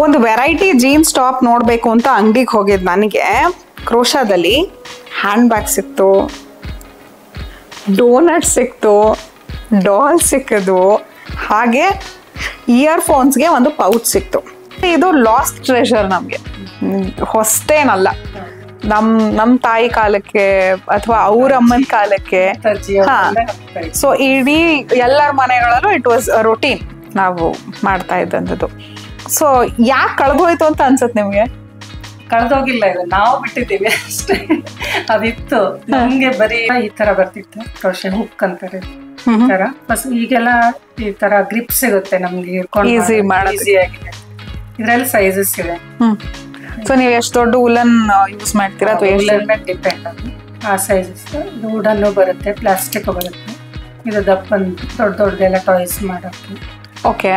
ಒಂದು variety jeans top ನೋಡಬೇಕು ಅಂತ ಅಂಗಡಿಗೆ ಹೋಗಿದ್ದು ನನಗೆ ಕ್ರೋಶಾದಲ್ಲಿ ಹ್ಯಾಂಡ್ ಬ್ಯಾಗ್ ಸಿಕ್ತು, ಡೋನಟ್ ಸಿಕ್ತು, ಡಾಲ್ ಸಿಕ್ಕಿದ್ವು, ಹಾಗೆ ಇಯರ್ಫೋನ್ಸ್ಗೆ ಒಂದು ಪೌಚ್ ಸಿಕ್ತು. ಇದು ಲಾಸ್ಟ್ ಟ್ರೆಷರ್ ನಮಗೆ, ಹೊಸ್ತೇನಲ್ಲ. ನಮ್ಮ ತಾಯಿ ಕಾಲಕ್ಕೆ ಅಥವಾ ಅವ್ರ ಅಮ್ಮನ ಕಾಲಕ್ಕೆ. ಸೊ ಇಡೀ ಎಲ್ಲರ ಮನೆಗಳಲ್ಲೂ ಇಟ್ ವಾಸ್ ರೊಟೀನ್ ನಾವು ಮಾಡ್ತಾ ಇದ್ದಂಥದ್ದು. ಸೊ ಯಾಕೆ ಕಳೆದೋಯ್ತು ಅಂತ ಅನ್ಸುತ್ತೆ ನಿಮ್ಗೆ? ಕಳೆದೋಗಿಲ್ಲ, ಇದು ನಾವು ಬಿಟ್ಟಿದ್ದೀವಿ ಅಷ್ಟೇ. ಅದಿತ್ತು ನಮ್ಗೆ ಬರೀ ಈ ತರ ಬರ್ತಿತ್ತು, ಕ್ರೋಶೆ ಹುಕ್ ಅಂತಾರೆ ತರ. ಬಸ್ ಈಗೆಲ್ಲ ಈ ತರ ಗ್ರಿಪ್ ಸಿಗುತ್ತೆ ನಮ್ಗೆ, ಈಸಿ ಆಗಿದೆ. ಇದ್ರಲ್ಲಿ ಸೈಜಸ್ ಇದೆ. ಸೊ ನೀವು ಎಷ್ಟು ದೊಡ್ಡ ಉಲನ್ ಯೂಸ್ ಮಾಡ್ತೀರಾ ಅಥವಾ ಉಲನ್ ಮೇಲೆ ಡಿಪೆಂಡ್ ಅದು ಆ ಸೈಜಸ್. ಇದು ವುಡನ್ನು ಬರುತ್ತೆ, ಪ್ಲಾಸ್ಟಿಕ್ ಬರುತ್ತೆ. ಇದು ದಪ್ಪನ್ ದೊಡ್ಡದೆಲ್ಲ ಟಾಯ್ಸ್ ಮಾಡೋಕ್ಕೆ. ಓಕೆ.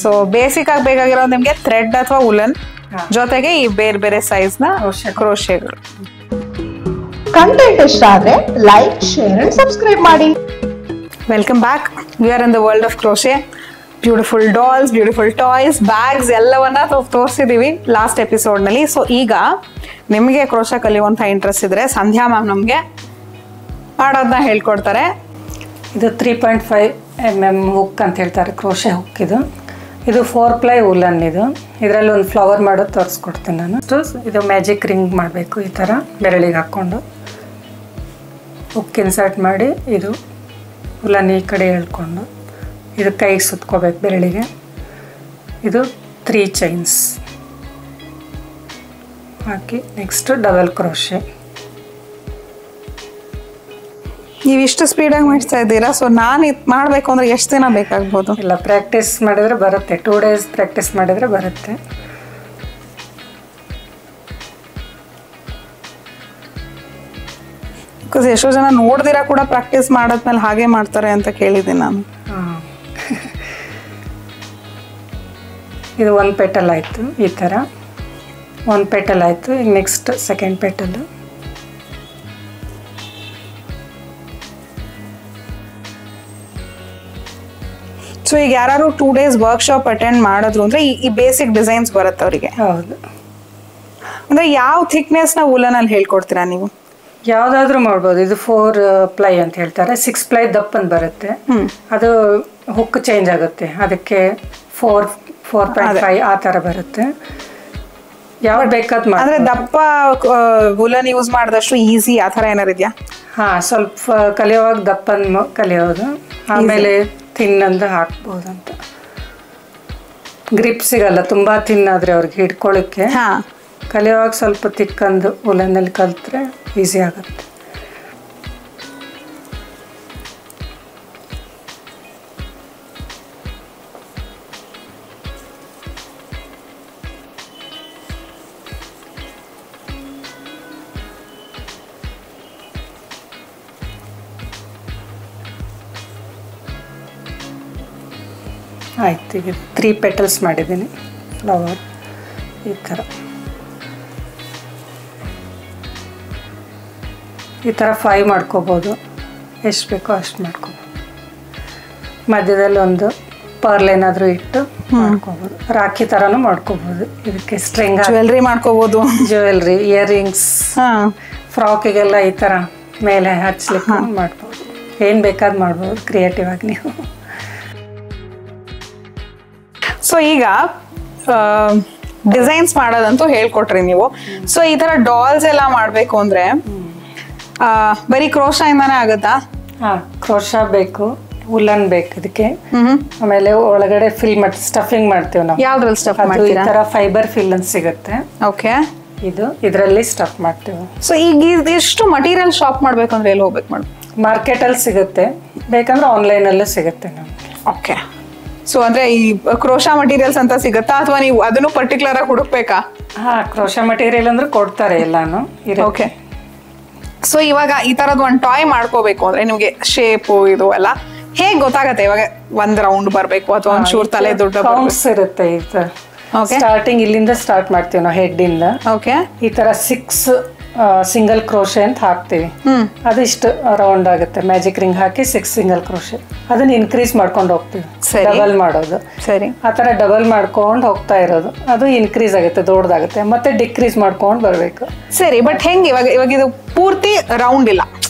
ಸೊ ಬೇಸಿಕ್ ಆಗಿ ಬೇಕಾಗಿರೋದು ನಿಮ್ಗೆ ಥ್ರೆಡ್ ಅಥವಾ ಉಲನ್ ಜೊತೆಗೆ ಈ ಬೇರೆ ಬೇರೆ ಸೈಜ್ ನ ಕ್ರೋಶೆಗಳು. ಕಂಟೆಂಟ್ ಇಷ್ಟ ಆದ್ರೆ ಲೈಕ್, ಶೇರ್ ಅಂಡ್ ಸಬ್ಸ್ಕ್ರೈಬ್ ಮಾಡಿ. Welcome back. We are in the world of crochet. Beautiful dolls, beautiful toys, bags ಎಲ್ಲವನ್ನ ತೋರಿಸಿದೀವಿ ಲಾಸ್ಟ್ ಎಪಿಸೋಡ್ ನಲ್ಲಿ. ಸೊ ಈಗ ನಿಮಗೆ ಕ್ರೋಶೆ ಕಲಿಯುವಂತ ಇಂಟ್ರೆಸ್ಟ್ ಇದ್ರೆ ಸಂಧ್ಯಾ ಮ್ಯಾಮ್ ನಮ್ಗೆ ಮಾಡೋದನ್ನ ಹೇಳ್ಕೊಡ್ತಾರೆ. ಇದು 3.5 mm ಹುಕ್ ಅಂತ ಹೇಳ್ತಾರೆ, ಕ್ರೋಶೆ ಹುಕ್. ಇದು 4 ಪ್ಲೈ ಉಲನ್. ಇದರಲ್ಲಿ ಒಂದು ಫ್ಲವರ್ ಮಾಡೋದು ತೋರಿಸ್ಕೊಡ್ತೀನಿ ನಾನು. ಇದು ಮ್ಯಾಜಿಕ್ ರಿಂಗ್ ಮಾಡಬೇಕು. ಈ ಥರ ಬೆರಳಿಗೆ ಹಾಕ್ಕೊಂಡು ಹುಕ್ ಇನ್ಸರ್ಟ್ ಮಾಡಿ ಇದು ಉಲನ್ ಈ ಕಡೆ ಹೇಳ್ಕೊಂಡು ಇದು ಕೈಗೆ ಸುತ್ಕೋಬೇಕು ಬೆರಳಿಗೆ. ಇದು 3 ಚೈನ್ಸ್ ಹಾಕಿ ನೆಕ್ಸ್ಟ್ ಡಬಲ್ ಕ್ರೋಶೆ. ನೀವು ಇಷ್ಟು ಸ್ಪೀಡಾಗಿ ಮಾಡ್ತಾ ಇದ್ದೀರಾ. ಸೊ ನಾನು ಇದು ಮಾಡಬೇಕು ಅಂದರೆ ಎಷ್ಟು ದಿನ ಬೇಕಾಗ್ಬೋದು? ಇಲ್ಲ, ಪ್ರಾಕ್ಟೀಸ್ ಮಾಡಿದರೆ ಬರುತ್ತೆ. 2 days ಪ್ರಾಕ್ಟೀಸ್ ಮಾಡಿದರೆ ಬರುತ್ತೆ. ಬಿಕಾಸ್ ಎಷ್ಟೋ ಜನ ನೋಡ್ದಿರಾ ಕೂಡ ಪ್ರಾಕ್ಟೀಸ್ ಮಾಡಾದ್ಮೇಲೆ ಹಾಗೆ ಮಾಡ್ತಾರೆ ಅಂತ ಕೇಳಿದ್ದೀನಿ ನಾನು. ಇದು 1 ಪೆಟಲ್ ಆಯಿತು. ಈ ಥರ 1 ಪೆಟಲ್ ಆಯಿತು. ಈಗ ನೆಕ್ಸ್ಟ್ ಸೆಕೆಂಡ್ ಪೆಟಲು. ಸೊ ಈಗ ಯಾರು 2 days ವರ್ಕ್ಶಾಪ್ ಅಟೆಂಡ್ ಮಾಡಿದ್ರು ಅಂದ್ರೆ ಈ ಬೇಸಿಕ್ ಡಿಸೈನ್ಸ್ ಬರುತ್ತೆ ಅವರಿಗೆ. ಹೌದು. ಅಂದ್ರೆ ಯಾವ ಥಿಕ್ನೆಸ್ ನ ಉಲನ್ ಅಲ್ಲಿ ಹೇಳ್ಕೊಡ್ತೀರಾ ನೀವು? ಯಾವುದಾದ್ರೂ ಮಾಡ್ಬೋದು. ಇದು 4 ಪ್ಲೈ ಅಂತ ಹೇಳ್ತಾರೆ. 6 ಪ್ಲೈ ದಪ್ಪನ್ ಬರುತ್ತೆ. ಅದು ಹುಕ್ ಚೇಂಜ್ ಆಗುತ್ತೆ, ಅದಕ್ಕೆ 4.5 ಆ ಥರ ಬರುತ್ತೆ. ಯಾವ ಬೇಕಾದ್ ಮಾಡಿ. ಅಂದ್ರೆ ದಪ್ಪ ಉಲನ್ ಯೂಸ್ ಮಾಡಿದಷ್ಟು ಈಸಿ ಆ ಥರ ಏನಾರು ಇದೆಯಾ? ಸ್ವಲ್ಪ ಕಲಿಯೋವಾಗ ದಪ್ಪನ್ ಕಲಿಯೋದು, ಆಮೇಲೆ ತಿನ್ನಂದು ಹಾಕ್ಬೋದಂತ. ಗ್ರಿಪ್ ಸಿಗಲ್ಲ ತುಂಬ ತಿನ್ನಾದ್ರೆ ಅವ್ರಿಗೆ ಹಿಡ್ಕೊಳ್ಳಿಕ್ಕೆ. ಕಲಿಯೋವಾಗ ಸ್ವಲ್ಪ ತಿಕ್ಕಂದು ಉಲನಲ್ಲಿ ಕಲಿತ್ರೆ ಈಸಿ ಆಗುತ್ತೆ. ಆಯ್ತು. ಈಗ 3 ಪೆಟಲ್ಸ್ ಮಾಡಿದ್ದೀನಿ ಫ್ಲವರ್. ಈ ಥರ 5 ಮಾಡ್ಕೋಬೋದು, ಎಷ್ಟು ಬೇಕೋ ಅಷ್ಟು ಮಾಡ್ಕೋಬೋದು. ಮಧ್ಯದಲ್ಲಿ ಒಂದು ಪರ್ಲ್ ಏನಾದರೂ ಇಟ್ಟು ಮಾಡ್ಕೋಬೋದು. ರಾಖಿ ಥರನೂ ಮಾಡ್ಕೋಬೋದು. ಇದಕ್ಕೆ ಸ್ಟ್ರಿಂಗ್ ಜ್ಯುವೆಲ್ರಿ ಮಾಡ್ಕೋಬೋದು. ಜ್ಯುವೆಲ್ರಿ, ಇಯರಿಂಗ್ಸ್, ಫ್ರಾಕಿಗೆಲ್ಲ ಈ ಥರ ಮೇಲೆ ಹಚ್ಲಿಕ್ಕೆ ಮಾಡ್ಬೋದು. ಏನು ಬೇಕಾದ್ ಮಾಡ್ಬೋದು ಕ್ರಿಯೇಟಿವ್ ಆಗಿ ನೀವು. ಸೊ ಈಗ ಡಿಸೈನ್ಸ್ ಮಾಡೋದಂತೂ ಹೇಳ್ಕೊಟ್ರಿ ನೀವು. ಸೊ ಈ ತರ ಡಾಲ್ಸ್ ಎಲ್ಲ ಮಾಡ್ಬೇಕು ಅಂದ್ರೆ ಬರೀ ಕ್ರೋಶಾ ಇಂದಾನೆ ಆಗುತ್ತಾ? ಕ್ರೋಶಾ ಬೇಕು, ಉಲನ್ ಬೇಕು ಇದಕ್ಕೆ. ಆಮೇಲೆ ಒಳಗಡೆ ಫಿಲ್ ಮಾಡಿ ಸ್ಟಫಿಂಗ್ ಮಾಡ್ತೀವಿ ನಾವು. ಯಾವ್ದ್ರಲ್ಲಿ ಸ್ಟಫ್ ಮಾಡ್ತೀವಿ? ಈ ತರ ಫೈಬರ್ ಫಿಲ್ ಅಂತ ಸಿಗುತ್ತೆ. ಓಕೆ. ಇದರಲ್ಲಿ ಸ್ಟಫ್ ಮಾಡ್ತೀವಿ. ಸೊ ಈಗ ಎಷ್ಟು ಮಟೀರಿಯಲ್ ಶಾಪ್ ಮಾಡ್ಬೇಕು ಅಂದ್ರೆ ಎಲ್ಲಿ ಹೋಗ್ಬೇಕು ಮೇಡಮ್? ಮಾರ್ಕೆಟ್ ಅಲ್ಲಿ ಸಿಗುತ್ತೆ, ಬೇಕಂದ್ರೆ ಆನ್ಲೈನ್ ಅಲ್ಲೂ ಸಿಗುತ್ತೆ ನಮ್ಗೆ. ಓಕೆ. ಸೊ ಅಂದ್ರೆ ಈ ಕ್ರೋಶಾ ಮಟೀರಿಯಲ್ಸ್ ಅಂತ ಸಿಗುತ್ತಾ ಅಥವಾ ನೀವು ಅದನ್ನು ಪರ್ಟಿಕ್ಯುಲರ್ ಆಗಿ ಹುಡುಕ್ಬೇಕಾ? ಕ್ರೋಶಾ ಮಟೀರಿಯಲ್ ಅಂದ್ರೆ ಕೊಡ್ತಾರೆ ಎಲ್ಲಾನು. ಓಕೆ. ಸೊ ಇವಾಗ ಈ ತರದ್ ಒಂದು ಟಾಯ್ ಮಾಡ್ಕೋಬೇಕು ಅಂದ್ರೆ ನಿಮ್ಗೆ ಶೇಪ್ ಇದು ಎಲ್ಲ ಹೇಗ್ ಗೊತ್ತಾಗತ್ತೆ? ಇವಾಗ ಒಂದ್ ರೌಂಡ್ ಬರ್ಬೇಕು ಅಥವಾ ಒಂದ್ ಚೂರ್ ತಲೆ ದೊಡ್ಡ ಇರುತ್ತೆ. ಈ ತರ ಸ್ಟಾರ್ಟಿಂಗ್ ಇಲ್ಲಿಂದ ಸ್ಟಾರ್ಟ್ ಮಾಡ್ತೀವಿ ನಾವು, ಹೆಡ್ ಇಂದ. ಓಕೆ. ಈ ತರ 6 ಸಿಂಗಲ್ ಕ್ರೋಶೆ ಅಂತ ಹಾಕ್ತೀವಿ. ಅದಿಷ್ಟು ರೌಂಡ್ ಆಗುತ್ತೆ. ಮ್ಯಾಜಿಕ್ ರಿಂಗ್ ಹಾಕಿ 6 ಸಿಂಗಲ್ ಕ್ರೋಶೆ. ಅದನ್ನ ಇನ್ಕ್ರೀಸ್ ಮಾಡ್ಕೊಂಡು ಹೋಗ್ತೀವಿ. ಡಬಲ್ ಮಾಡೋದು. ಸರಿ. ಆ ಥರ ಡಬಲ್ ಮಾಡ್ಕೊಂಡು ಹೋಗ್ತಾ ಇರೋದು. ಅದು ಇನ್ಕ್ರೀಸ್ ಆಗುತ್ತೆ, ದೊಡ್ಡದಾಗುತ್ತೆ. ಮತ್ತೆ ಡಿಕ್ರೀಸ್ ಮಾಡ್ಕೊಂಡು ಬರಬೇಕು. ಸರಿ. ಬಟ್ ಹೆಂಗೆ ಇವಾಗ ಇದು ಪೂರ್ತಿ ರೌಂಡ್ ಇಲ್ಲ,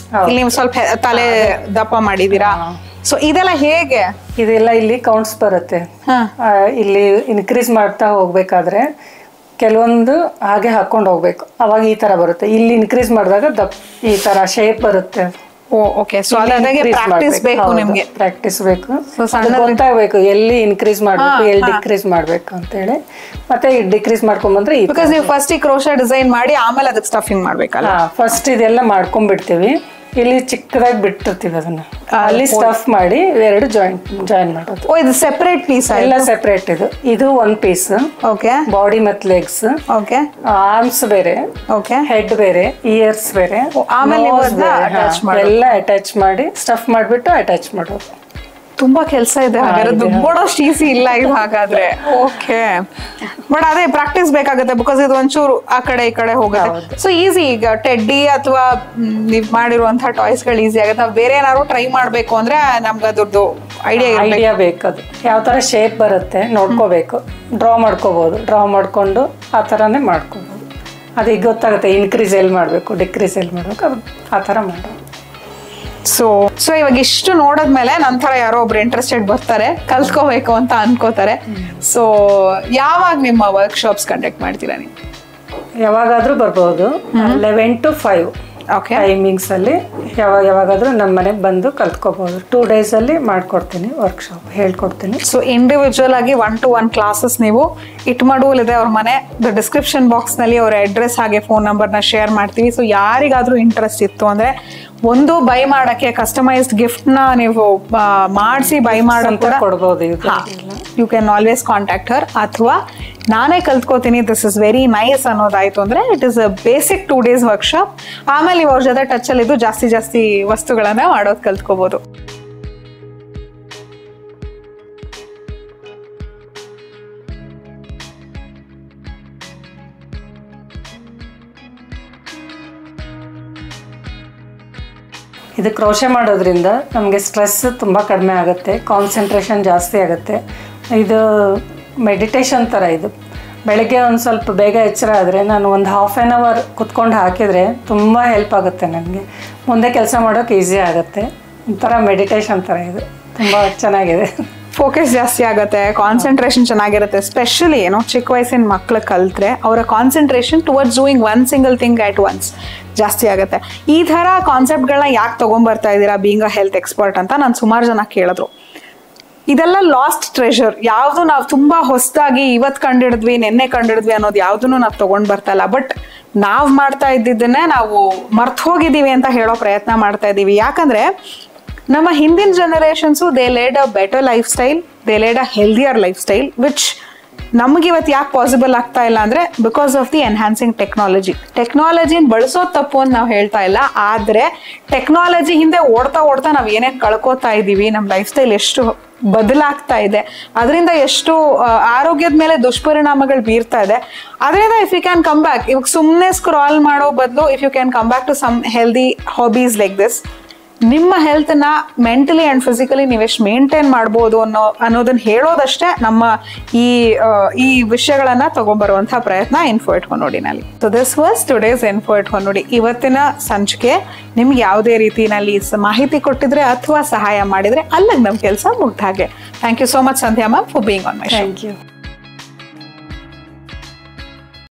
ಇಲ್ಲಿ ನೀವು ಸ್ವಲ್ಪ ತಲೆ ದಪ್ಪ ಮಾಡಿದೀರಾ. ಸೊ ಇದೆಲ್ಲ ಹೇಗೆ? ಇದೆಲ್ಲ ಇಲ್ಲಿ ಕೌಂಟ್ಸ್ ಬರುತ್ತೆ. ಇಲ್ಲಿ ಇನ್ಕ್ರೀಸ್ ಮಾಡ್ತಾ ಹೋಗ್ಬೇಕಾದ್ರೆ ಕೆಲವೊಂದು ಹಾಗೆ ಹಾಕೊಂಡು ಹೋಗ್ಬೇಕು. ಅವಾಗ ಈ ತರ ಬರುತ್ತೆ. ಇಲ್ಲಿ ಇನ್ಕ್ರೀಸ್ ಮಾಡಿದಾಗ ಈ ತರ ಶೇಪ್ ಬರುತ್ತೆ. ಓಕೆ. ಸೊ ಅದಾಗೆ ಪ್ರಾಕ್ಟೀಸ್ ಬೇಕು ನಿಮ್ಗೆ. ಪ್ರಾಕ್ಟೀಸ್ ಬೇಕು. ಗೊತ್ತಾಗಬೇಕು ಎಲ್ಲಿ ಇನ್ಕ್ರೀಸ್ ಮಾಡ್ಬೇಕು, ಎಲ್ಲಿ ಡಿಕ್ರೀಸ್ ಮಾಡ್ಬೇಕು ಅಂತ ಹೇಳಿ. ಮತ್ತೆ ಡಿಕ್ರೀಸ್ ಮಾಡ್ಕೊಂಡ್ ಬಂದ್ರೆ ಬಿಕಾಸ್ ನೀವು ಫಸ್ಟ್ ಈ ಕ್ರೋಶಾ ಡಿಸೈನ್ ಮಾಡಿ ಆಮೇಲೆ ಅದಕ್ಕೆ ಸ್ಟಫಿಂಗ್ ಮಾಡ್ಬೇಕಲ್ಲ. ಫಸ್ಟ್ ಇದೆಲ್ಲ ಮಾಡ್ಕೊಂಡ್ಬಿಡ್ತೀವಿ. ಇಲ್ಲಿ ಚಿಕ್ಕದಾಗಿ ಬಿಟ್ಟಿರ್ತೀವಿ ಅದನ್ನ, ಅಲ್ಲಿ ಸ್ಟಫ್ ಮಾಡಿ ಎರಡು ಜಾಯಿನ್ ಮಾಡೋದು. ಇದು ಸೆಪರೇಟ್ ಪೀಸ್? ಎಲ್ಲ ಸೆಪರೇಟ್. ಇದು ಒಂದು ಪೀಸ್. ಓಕೆ. ಬಾಡಿ ಮತ್ತು ಲೆಗ್ಸ್. ಓಕೆ. ಆರ್ಮ್ಸ್ ಬೇರೆ. ಓಕೆ. ಹೆಡ್ ಬೇರೆ, ಇಯರ್ಸ್ ಬೇರೆ. ಆಮೇಲೆ ಎಲ್ಲ ಅಟ್ಯಾಚ್ ಮಾಡಿ ಸ್ಟಫ್ ಮಾಡಿಬಿಟ್ಟು ಅಟ್ಯಾಚ್ ಮಾಡೋದು. ತುಂಬಾ ಕೆಲಸ ಇದೆ ಹಾಗಾದ್ರೆ, ದುಡ್ಡೋಷ್ಟು ಈಸಿ ಇಲ್ಲ ಇದು ಹಾಗಾದ್ರೆ. ಓಕೆ. ಬಟ್ ಅದೇ ಪ್ರಾಕ್ಟೀಸ್ ಬೇಕಾಗುತ್ತೆ ಬಿಕಾಸ್ ಇದು ಒಂಚೂರು ಆ ಕಡೆ ಈ ಕಡೆ ಹೋಗುತ್ತೆ. So easy. ಈಗ ಟೆಡ್ಡಿ ಅಥವಾ ನೀವ್ ಮಾಡಿರುವಂತಹ ಟಾಯ್ಸ್ ಗಳು ಈಸಿ ಆಗುತ್ತೆ. ನಾವು ಬೇರೆ ಏನಾದ್ರು ಟ್ರೈ ಮಾಡ್ಬೇಕು ಅಂದ್ರೆ ನಮ್ಗೆ ಅದ್ರದ್ದು ಐಡಿಯಾ ಬೇಕದು. ಯಾವ ತರ ಶೇಪ್ ಬರುತ್ತೆ ನೋಡ್ಕೋಬೇಕು. ಡ್ರಾ ಮಾಡ್ಕೋಬಹುದು. ಡ್ರಾ ಮಾಡ್ಕೊಂಡು ಆ ತರಾನೇ ಮಾಡ್ಕೋಬಹುದು. ಅದು ಈಗ ಗೊತ್ತಾಗುತ್ತೆ ಇನ್ಕ್ರೀಸ್ ಎಲ್ಲಿ ಮಾಡ್ಬೇಕು, ಡಿಕ್ರೀಸ್ ಎಲ್ಲಿ ಮಾಡ್ಬೇಕು, ಅದು ಆ ತರ ಮಾಡೋದು. ಸೊ ಇವಾಗ ಇಷ್ಟು ನೋಡಿದ್ಮೇಲೆ ನಂತರ ಯಾರೋ ಒಬ್ರು ಇಂಟ್ರೆಸ್ಟೆಡ್ ಬರ್ತಾರೆ, ಕಲ್ತ್ಕೋಬೇಕು ಅಂತ ಅನ್ಕೋತಾರೆ. ಸೊ ಯಾವಾಗ ನಿಮ್ಮ ವರ್ಕ್ಶಾಪ್ಸ್ ಕಂಡಕ್ಟ್ ಮಾಡ್ತೀರಾ ನೀವು? ಯಾವಾಗಾದ್ರೂ ಬರ್ಬೋದು. 11 to 5 ಟೈಮಿಂಗ್ಸ್ ಅಲ್ಲಿ ಯಾವಾಗಾದ್ರೂ ನಮ್ಮ ಮನೆಗೆ ಬಂದು ಕಲ್ತ್ಕೋಬಹುದು. 2 days ಅಲ್ಲಿ ಮಾಡ್ಕೊಡ್ತೀನಿ ವರ್ಕ್ಶಾಪ್, ಹೇಳ್ಕೊಡ್ತೀನಿ. ಸೊ ಇಂಡಿವಿಜುವಲ್ ಆಗಿ 1-to-1 ಕ್ಲಾಸಸ್ ನೀವು ಇಟ್ಮಾಡುವಲ್ ಇದೆ ಅವ್ರ ಮನೆ. ಡಿಸ್ಕ್ರಿಪ್ಷನ್ ಬಾಕ್ಸ್ ನಲ್ಲಿ ಅವರ ಅಡ್ರೆಸ್ ಹಾಗೆ ಫೋನ್ ನಂಬರ್ನ ಶೇರ್ ಮಾಡ್ತೀವಿ. ಸೊ ಯಾರಿಗಾದ್ರೂ ಇಂಟ್ರೆಸ್ಟ್ ಇತ್ತು ಅಂದ್ರೆ ಒಂದು ಬೈ ಮಾಡಕ್ಕೆ ಕಸ್ಟಮೈಸ್ಡ್ ಗಿಫ್ಟ್ ನ ನೀವು ಮಾಡಿಸಿ ಬೈ ಮಾಡಕ್ಕೆ ಕೊಡ್ಬೋದು. ಯು ಕ್ಯಾನ್ ಆಲ್ವೇಸ್ ಕಾಂಟ್ಯಾಕ್ಟ್ ಹರ್. ಅಥವಾ ನಾನೇ ಕಲ್ತ್ಕೋತೀನಿ, ದಿಸ್ ಇಸ್ ವೆರಿ ನೈಸ್ ಅನ್ನೋದಾಯ್ತು ಅಂದ್ರೆ it is a basic 2 days workshop. ಆಮೇಲೆ ನೀವು ಅವ್ರ ಜೊತೆ ಟಚ್ ಅಲ್ಲಿ ಇದ್ದು ಜಾಸ್ತಿ ವಸ್ತುಗಳನ್ನ ಮಾಡೋದು ಕಲ್ತ್ಕೋಬಹುದು. ಇದು ಕ್ರೋಶೆ ಮಾಡೋದ್ರಿಂದ ನಮಗೆ ಸ್ಟ್ರೆಸ್ ತುಂಬ ಕಡಿಮೆ ಆಗುತ್ತೆ, ಕಾನ್ಸಂಟ್ರೇಷನ್ ಜಾಸ್ತಿ ಆಗುತ್ತೆ. ಇದು ಮೆಡಿಟೇಷನ್ ಥರ. ಇದು ಬೆಳಗ್ಗೆ ಒಂದು ಸ್ವಲ್ಪ ಬೇಗ ಎಚ್ಚರ ಆದರೆ ನಾನು ಒಂದು 1/2 hour ಕುತ್ಕೊಂಡು ಹಾಕಿದರೆ ತುಂಬ ಹೆಲ್ಪ್ ಆಗುತ್ತೆ ನನಗೆ. ಮುಂದೆ ಕೆಲಸ ಮಾಡೋಕ್ಕೆ ಈಸಿ ಆಗುತ್ತೆ. ಒಂಥರ ಮೆಡಿಟೇಷನ್ ಥರ ಇದು. ತುಂಬ ಚೆನ್ನಾಗಿದೆ. ಫೋಕಸ್ ಜಾಸ್ತಿ ಆಗುತ್ತೆ, ಕಾನ್ಸಂಟ್ರೇಷನ್ ಚೆನ್ನಾಗಿರುತ್ತೆ. ಸ್ಪೆಷಲಿ ಚಿಕ್ಕ ವಯಸ್ಸಿನ ಮಕ್ಳು ಕಲ್ತ್ರೆ ಅವರ concentration towards doing one single thing at once ಜಾಸ್ತಿ ಆಗುತ್ತೆ. ಈ ಥರ ಕಾನ್ಸೆಪ್ಟ್ಗಳನ್ನ ಯಾಕೆ ತೊಗೊಂಬರ್ತಾ ಇದ್ದೀರಾ ಬೀಯಿಂಗ್ ಅ ಹೆಲ್ತ್ ಎಕ್ಸ್ಪರ್ಟ್ ಅಂತ ನಾನು ಸುಮಾರು ಜನ ಕೇಳಿದ್ರು. ಇದೆಲ್ಲ ಲಾಸ್ಟ್ ಟ್ರೆಷರ್. ಯಾವುದು ನಾವು ತುಂಬ ಹೊಸದಾಗಿ ಇವತ್ತು ಕಂಡಿಡಿದ್ವಿ, ನೆನ್ನೆ ಕಂಡಿಡಿದ್ವಿ ಅನ್ನೋದು ಯಾವುದನ್ನು ನಾವು ತೊಗೊಂಡು ಬರ್ತಾ ಇಲ್ಲ. ಬಟ್ ನಾವು ಮಾಡ್ತಾ ಇದ್ದಿದ್ದನ್ನೇ ನಾವು ಮರ್ತು ಹೋಗಿದ್ದೀವಿ ಅಂತ ಹೇಳೋ ಪ್ರಯತ್ನ ಮಾಡ್ತಾ ಇದ್ದೀವಿ. ಯಾಕಂದರೆ ನಮ್ಮ ಹಿಂದಿನ generations they laid a better lifestyle, they laid a healthier lifestyle, which ನಮ್ಗೆ ಇವತ್ತು ಯಾಕೆ ಪಾಸಿಬಲ್ ಆಗ್ತಾ ಇಲ್ಲ ಅಂದರೆ ಬಿಕಾಸ್ ಆಫ್ ದಿ ಎನ್ಹ್ಯಾನ್ಸಿಂಗ್ ಟೆಕ್ನಾಲಜಿನ ಬಳಸೋದು ತಪ್ಪು ಅಂತ ನಾವು ಹೇಳ್ತಾ ಇಲ್ಲ. ಆದರೆ ಟೆಕ್ನಾಲಜಿ ಹಿಂದೆ ಓಡ್ತಾ ನಾವು ಏನೇನು ಕಳ್ಕೊತಾ ಇದ್ದೀವಿ, ನಮ್ಮ ಲೈಫ್ ಸ್ಟೈಲ್ ಎಷ್ಟು ಬದಲಾಗ್ತಾ ಇದೆ, ಅದರಿಂದ ಎಷ್ಟು ಆರೋಗ್ಯದ ಮೇಲೆ ದುಷ್ಪರಿಣಾಮಗಳು ಬೀರ್ತಾ ಇದೆ. ಅದರಿಂದ if you can come back, ಇವಾಗ ಸುಮ್ಮನೆ ಸ್ಕ್ರಾಲ್ ಮಾಡೋ ಬದಲು if you can come back to some healthy hobbies like this, ನಿಮ್ಮ ಹೆಲ್ತ್ನ ಮೆಂಟಲಿ ಆ್ಯಂಡ್ ಫಿಸಿಕಲಿ ನೀವೆಷ್ಟು ಮೇಂಟೈನ್ ಮಾಡ್ಬೋದು ಅನ್ನೋದನ್ನ ಹೇಳೋದಷ್ಟೇ ನಮ್ಮ ಈ ವಿಷಯಗಳನ್ನ ತಗೊಂಡ್ಬರುವಂಥ ಪ್ರಯತ್ನ ಇನ್ಫೋ ಇಟ್ ಹೊನ್ನೋಡಿನಲ್ಲಿ. So this was today's info it ಹೊನ್ನೋಡಿ. ಇವತ್ತಿನ ಸಂಚಿಕೆ ನಿಮ್ಗೆ ಯಾವುದೇ ರೀತಿಯಲ್ಲಿ ಮಾಹಿತಿ ಕೊಟ್ಟಿದ್ರೆ ಅಥವಾ ಸಹಾಯ ಮಾಡಿದ್ರೆ ಅಲ್ಲಿಗೆ ನಮ್ಮ ಕೆಲಸ ಮುಗ್ದ ಹಾಗೆ. Thank you so much Sandhya ma'am for being on my show. Thank you.